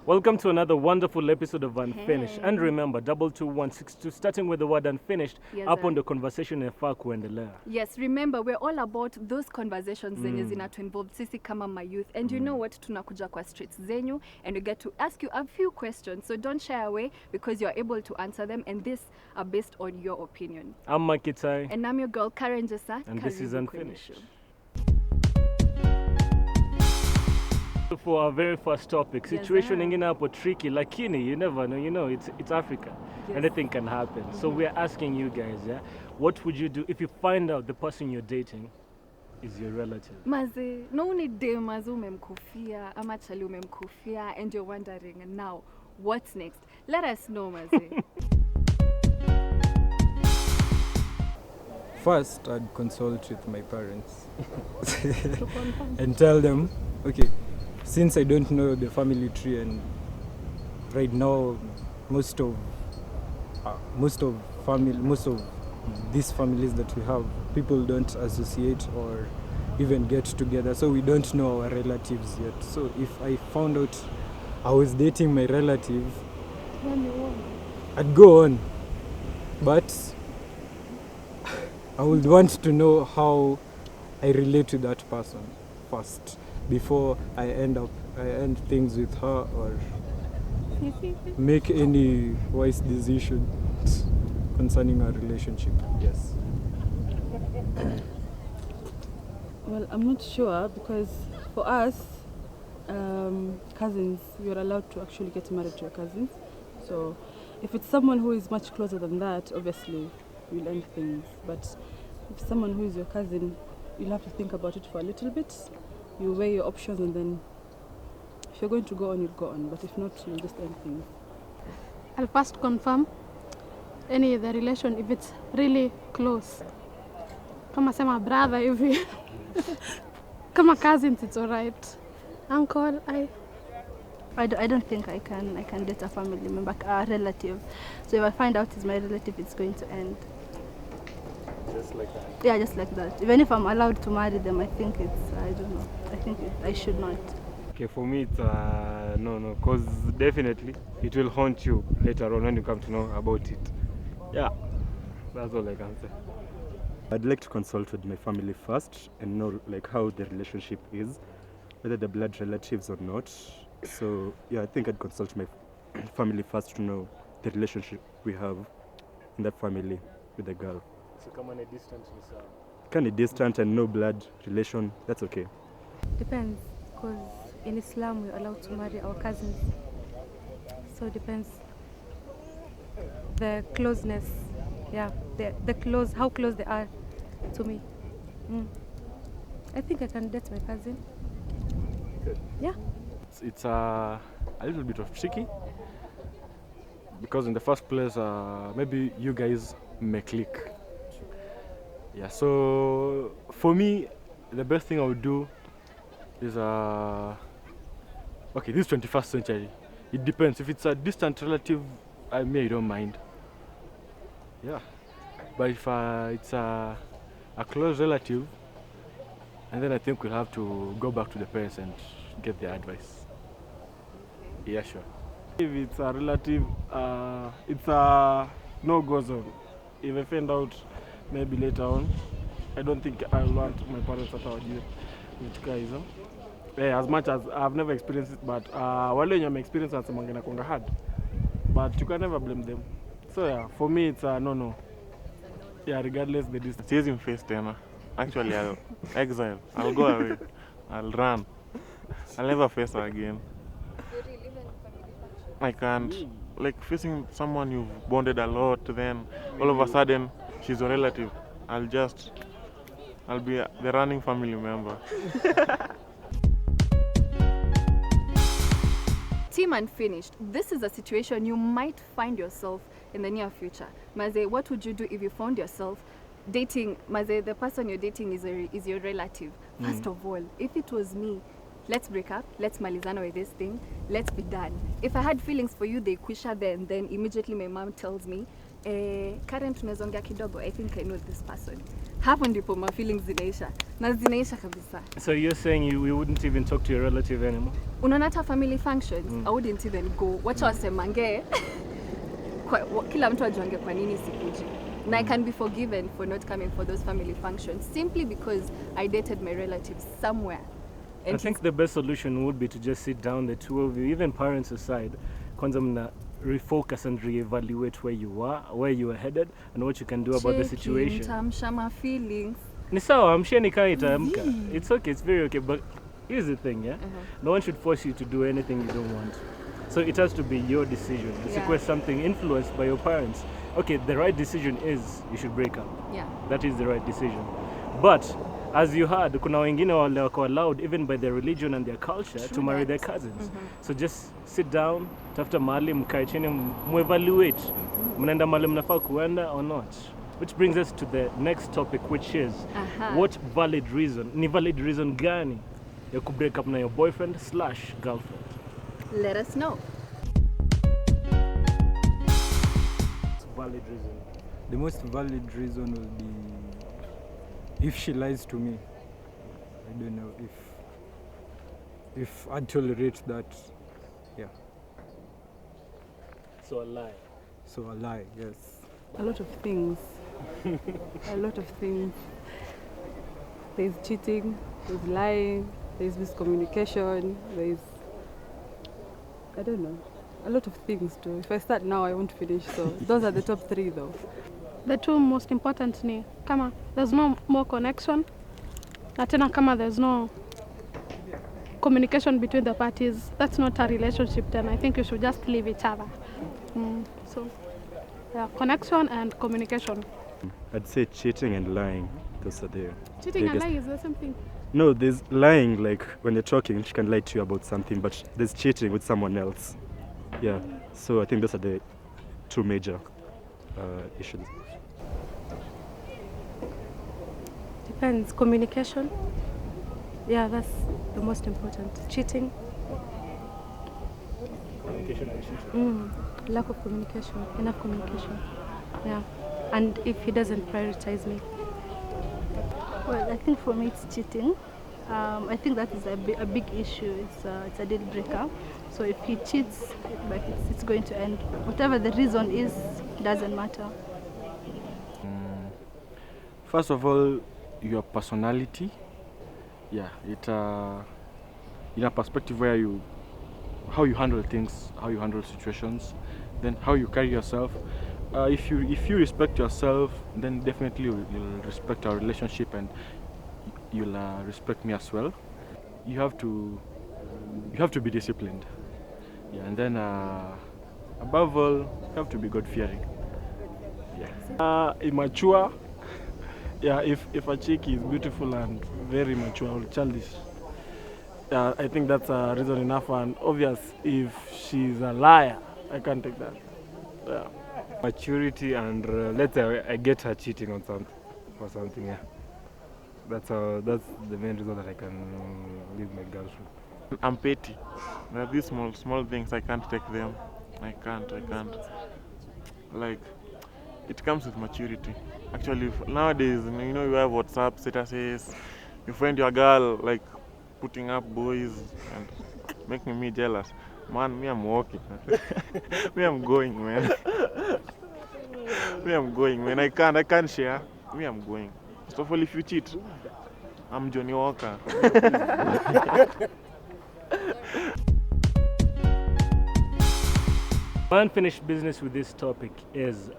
Welcome to another wonderful episode of Unfinished. And remember, 22162, starting with the word unfinished, Yes, up sir. on the conversation inafaa kuendelea. Yes, remember we're all about those conversations zenye zinatu involve sisi kama my youth, and you know what, tunakuja kwa streets zenyu and we get to ask you a few questions, so don't shy away because you're able to answer them, and these are based on your opinion. I'm Makitai, And I'm your girl Karen Jessa, and this is karibu kwenye Unfinished. show. For our very first topic, Yes, situation sir. ingine hapo tricky, lakini you never know, you know, it's Africa. Yes. Anything can happen. So we're asking you guys, yeah, what would you do if you find out the person you're dating is your relative? Maze, no ni de maze umemkufia, ama chali umemkufia, and you're wondering now, what's next? Let us know, Maze. First, I'd consult with my parents and tell them, okay, since I don't know the family tree, and right now most of these families that we have, people don't associate or even get together, so we don't know our relatives yet. So if I found out I was dating my relative, I'd go on, but I would want to know how I relate to that person first before I end things with her or make any wise decisions concerning our relationship. Yes. Well, I'm not sure because for us, cousins, you're allowed to actually get married to your cousins. So if it's someone who is much closer than that, obviously you'll end things. But if someone who is your cousin, you'll have to think about it for a little bit. You weigh your options, and then if you're going to go on, you'll go on. But if not, you'll just end things. I'll first confirm any the relation if it's really close. Kama sema brother hivi. Kama cousins, it's alright. Uncle, I don't think I can date a family member, a relative. So if I find out it's my relative, it's going to end. Just like that. Yeah, just like that. Even if I'm allowed to marry them, I think I should not. Okay, for me it's no, because definitely it will haunt you later on when you come to know about it. Yeah, that's all I can say. I'd like to consult with my family first and know like how the relationship is, whether they're blood relatives or not. So yeah, I think I'd consult my family first to know the relationship we have in that family with the girl. So come on a distance, Miss. Kind of distant and no blood relation, that's okay. depends, because in Islam we're allowed to marry our cousins. So it depends. The closeness, yeah, the close, how close they are to me. I think I can date my cousin. Good. Yeah. It's a little bit of tricky because in the first place maybe you guys may click. Yeah, so for me the best thing I would do is okay, this 21st century, it depends. If it's a distant relative, I don't mind. Yeah, but if it's a close relative, and then I think we'll have to go back to the parents and get their advice. Yeah, sure. If it's a relative, it's a no-go zone. If I find out maybe later on, I don't think I want my parents hata wajue vitu hizo. As much as I've never experienced it, but wale wenye wame experience wanasemanga inakuanga hard, but you can never blame them. So yeah, for me it's a no. Yeah, regardless the distance. Siwezi mface tena. Actually, I'll exile. I'll go away. I'll run. I'll never face her again. I can't. Like facing someone you've bonded a lot, then all of a sudden she's a relative. I'll be the running family member. seem unfinished. This is a situation you might find yourself in the near future. Maze, what would you do if you found yourself dating, Maze, the person you're dating is your relative? First of all, if it was me, let's break up, let's malizana with this thing, let's be done. If I had feelings for you, they kwisha there and then immediately my mom tells me, Karen tunazongea kidogo, I think I know this person. Hapo ndipo my feelings zinaisha. Na zinaisha kabisa. So you're saying we wouldn't even talk to your relative anymore? Unaona hata family functions, I wouldn't even go. Wacha wasemange. Kila mtu ajuange kwa nini sikuji. And I can be forgiven for not coming for those family functions simply because I dated my relatives somewhere. And I think the best solution would be to just sit down, the two of you, even parents aside, kwanza mna refocus and reevaluate where you are, where you are headed, and what you can do about the situation. Mtamsha my feelings. Ni sawa, amsheni kaa itaamka. It's okay, it's very okay, but here's the thing, yeah? No one should force you to do anything you don't want. So it has to be your decision. It's something influenced by your parents. Okay, the right decision is you should break up. Yeah. That is the right decision. But as you heard, kuna wengine wale wako allowed even by their religion and their culture to marry their cousins. So just sit down, tafuta mahali mkae chini, muevaluate. Mnaenda mahali mnafaa kuenda or not. Which brings us to the next topic, which is what valid reason, ni valid reason gani ya kubreak up na your boyfriend/girlfriend? Let us know. Valid reason. The most valid reason will be if she lies to me. I don't know if I tolerate that. Yeah. So a lie. So a lie, yes. A lot of things. A lot of things. There's cheating, there's lying, there's miscommunication, there's, I don't know, a lot of things too. If I start now, I won't finish. So those are the top 3 though. The two most important ni kama there's no more connection, na tena kama there's no communication between the parties, that's not a relationship then. I think you should just leave each other. So, yeah, connection and communication. I'd say cheating and lying. Those are the Cheating and biggest. lying is the same thing. No, there's lying, like when you're talking, she can lie to you about something, but there's cheating with someone else. Yeah, so I think those are the 2 major issues. Depends. Communication. Yeah, that's the most important. Cheating. Communication and cheating. Lack of communication. Enough communication. Yeah. And if he doesn't prioritize me. Well, I think for me it's cheating. I think that is a big issue. It's a deal breaker. So if he cheats, like it's going to end. Whatever the reason is, doesn't matter. First of all, your personality. Yeah, in a perspective where how you handle things, how you handle situations, then how you carry yourself. If you respect yourself, then definitely you'll respect our relationship and you'll respect me as well. You have to be disciplined. Yeah, and then above all, you have to be God-fearing. Yeah. Immature. Yeah, if a chick is beautiful and very mature or childish, I think that's a reason enough and obvious. If she's a liar, I can't take that. Yeah. Maturity and let's say I get her cheating on something. Yeah, that's the main reason that I can leave my girlfriend. I'm petty. There are these small things, I can't take them. I can't. Like, it comes with maturity. Actually, nowadays, you know, you have WhatsApp statuses. You find your girl like putting up boys and making me jealous. Man, me I'm walking. Me I'm going, man. Me I'm going, man. I can't share. Me I'm going. First of all, if you cheat, I'm Johnny Walker. My unfinished business with this topic is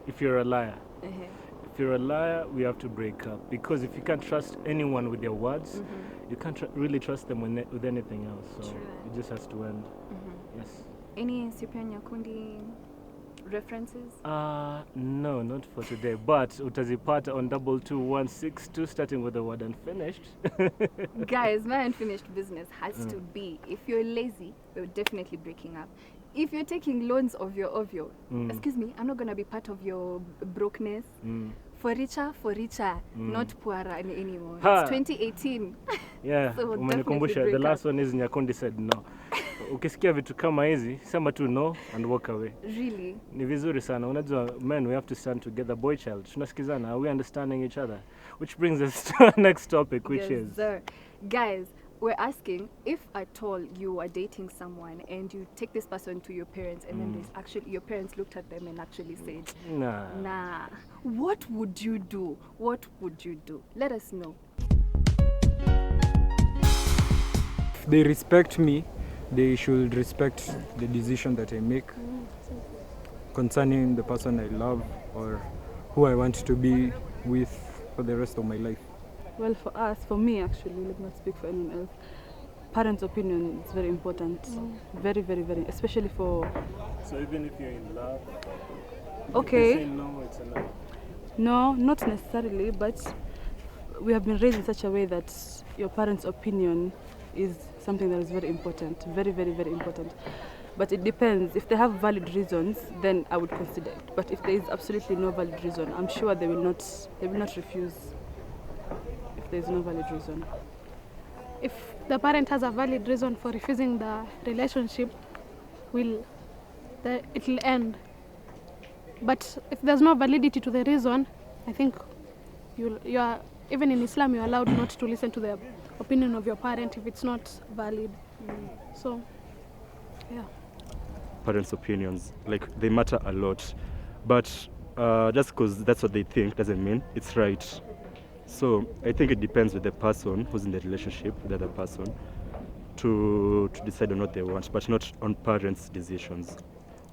if you're a liar. If you're a liar, we have to break up. Because if you can't trust anyone with their words, you can't really trust them with anything else. So it just has to end. Yes. Any Cyprian Nyakundi references? No, not for today. But utazipata on 22162 starting with the word unfinished. Guys, my unfinished business has to be, if you're lazy, we're definitely breaking up. If you're taking loans of your, excuse me, I'm not going to be part of your brokenness. For richer, not poorer anymore. Ha. It's 2018. Yeah, So umenikumbusha. definitely The break last one is Nyakundi said no. Ukisikia vitu kama hizi, sema tu no and walk away. Really? Ni vizuri sana. Unajua, men, we have to stand together. Boy child, tunasikizana. Are we understanding each other? Which brings us to our next topic, which Yes, is... sir. Guys, we're asking if at all you are dating someone and you take this person to your parents and then there's actually your parents looked at them and actually said, nah, what would you do? What would you do? Let us know. If they respect me, they should respect the decision that I make concerning the person I love or who I want to be with for the rest of my life. Well, for me actually, let me not speak for anyone else. Parents' opinion is very important. Very, very, very, especially for... So even if you're in love, Okay. if they say no, it's a no. No, not necessarily, but we have been raised in such a way that your parents' opinion is something that is very important. Very, very, very important. But it depends. If they have valid reasons, then I would consider it. But if there is absolutely no valid reason, I'm sure they will not refuse if there is no valid reason. If the parent has a valid reason for refusing the relationship, it will end. But if there's no validity to the reason, I think you are, even in Islam, you're allowed not to listen to the opinion of your parent if it's not valid. So, yeah. Parents' opinions, like, they matter a lot. But just because that's what they think doesn't mean it's right. So I think it depends with the person who's in the relationship with the other person to decide on what they want, but not on parents' decisions.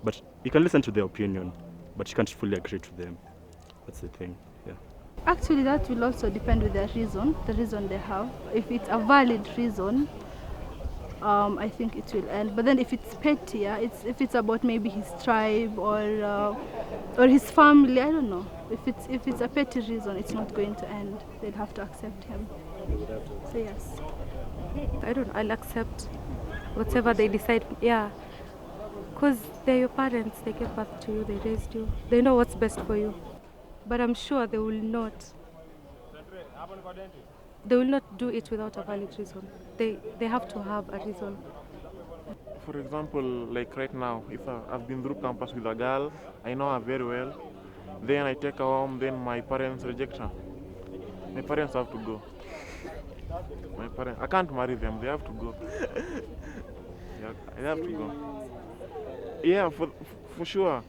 But you can listen to their opinion, but you can't fully agree to them. That's the thing, yeah. Actually, that will also depend with the reason they have. If it's a valid reason, I think it will end. But then if it's petty, if it's about maybe his tribe or his family, I don't know. If it's a petty reason, it's not going to end. They'll have to accept him. So yes. I'll accept whatever they decide. Yeah, because they're your parents. They gave birth to you. They raised you. They know what's best for you. But I'm sure they will not do it without a valid reason. They have to have a reason. For example, like right now, if I've been through campus with a girl, I know her very well, then I take her home, then my parents reject her. My parents have to go. I can't marry them, they have to go. Yeah, they have to go. Yeah, for sure.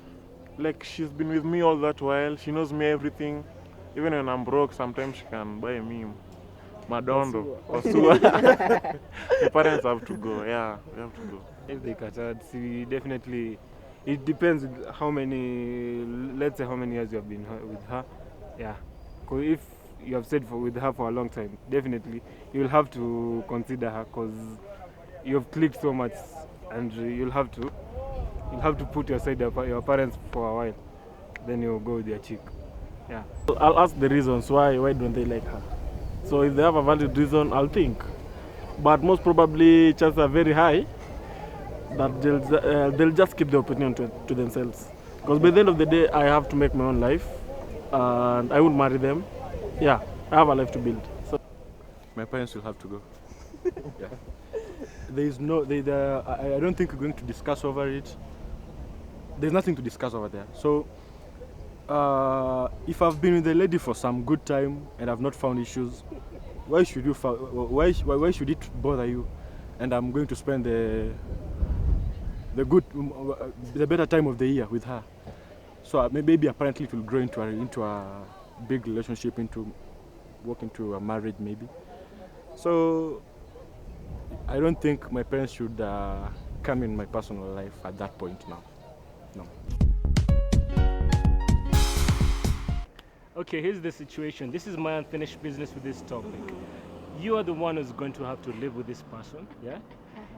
Like, she's been with me all that while, she knows me everything. Even when I'm broke, sometimes she can buy me Madondo or Sua. My parents have to go, yeah, they have to go. If they cut out, see, definitely, it depends how many, let's say how many years you have been with her. Yeah, because if you have stayed with her for a long time, definitely, you will have to consider her because you have clicked so much and you'll have to put aside your parents for a while. Then you'll go with your chick. Yeah. I'll ask the reasons why don't they like her. So if they have a valid reason, I'll think. But most probably, chances are very high that they'll just keep the opinion to themselves. Because by the end of the day, I have to make my own life, and I won't marry them. Yeah, I have a life to build. So my parents will have to go. Yeah. There is no. I don't think we're going to discuss over it. There's nothing to discuss over there. So if I've been with the lady for some good time and I've not found issues, why should it bother you? And I'm going to spend the better time of the year with her. So maybe apparently it will grow into a big relationship, walk into a marriage maybe. So I don't think my parents should come in my personal life at that point now. No. Okay, here's the situation. This is my unfinished business with this topic. You are the one who's going to have to live with this person, yeah?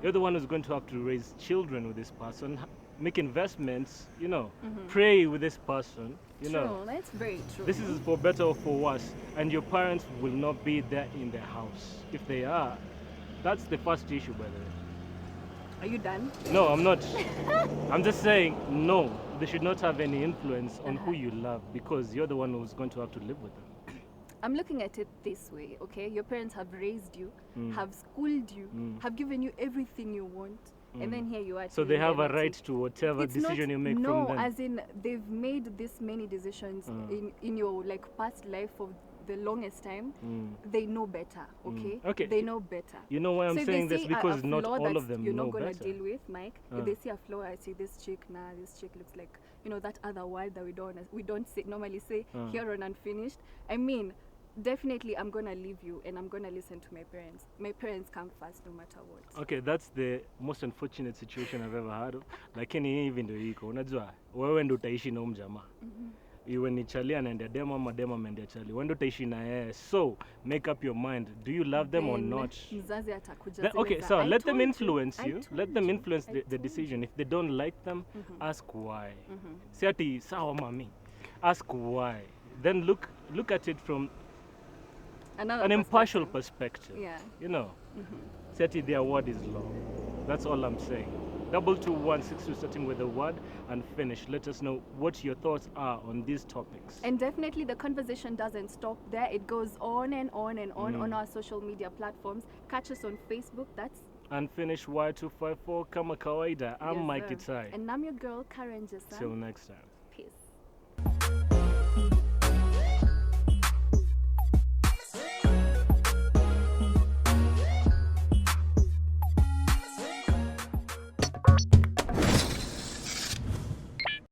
You're the one who's going to have to raise children with this person. make investments, Mhm. pray with this person, True, that's very true. This is for better or for worse, and your parents will not be there in the house. If they are, that's the first issue, by the way. Are you done? No, I'm not. I'm just saying, no, they should not have any influence on who you love because you're the one who's going to have to live with them. I'm looking at it this way, okay? Your parents have raised you, Mm. have schooled you, Mm. have given you everything you want, and then here you are. So they telling have a them right to whatever It's decision not- you make no, from them. as in they've made this many decisions in your like past life for the longest time. They know better, okay? Okay. They know better. You know why I'm So if they saying this? see a Because not flaw all that's of them you're know not gonna better. deal with, Mike. If they see a flaw, I see this chick. Nah, this chick looks like that other word that we don't say, normally say here on Unfinished. I mean, definitely I'm gonna leave you and I'm gonna listen to my parents. My parents come first no matter what. Okay, that's the most unfortunate situation I've ever had of. Lakini hii hivi ndio iko. Unajua, wewe ndio utaishi na huyu mjamaa. Iwe ni chali anaendea demo ama demo ameendea chali. Wewe ndio utaishi na yeye. So, make up your mind. Do you love them or Then not? mzazi atakuja Then, okay, zile so za, "I let them told you, influence I you. told Let them you, influence I the told decision. If they don't like them, ask why. Mhm. Si ati sawa mami. Ask why. Then look at it from Another an impartial perspective. Yeah. Si ati their word is law. That's all I'm saying. 22162 starting with the word and finish. Let us know what your thoughts are on these topics. And definitely the conversation doesn't stop there. It goes on and on and on our social media platforms. Catch us on Facebook. That's Unfinished Y254 kama kawaida. I'm Yes, Mike sir. Itai. And I'm your girl, Karen Jessa. Till next time.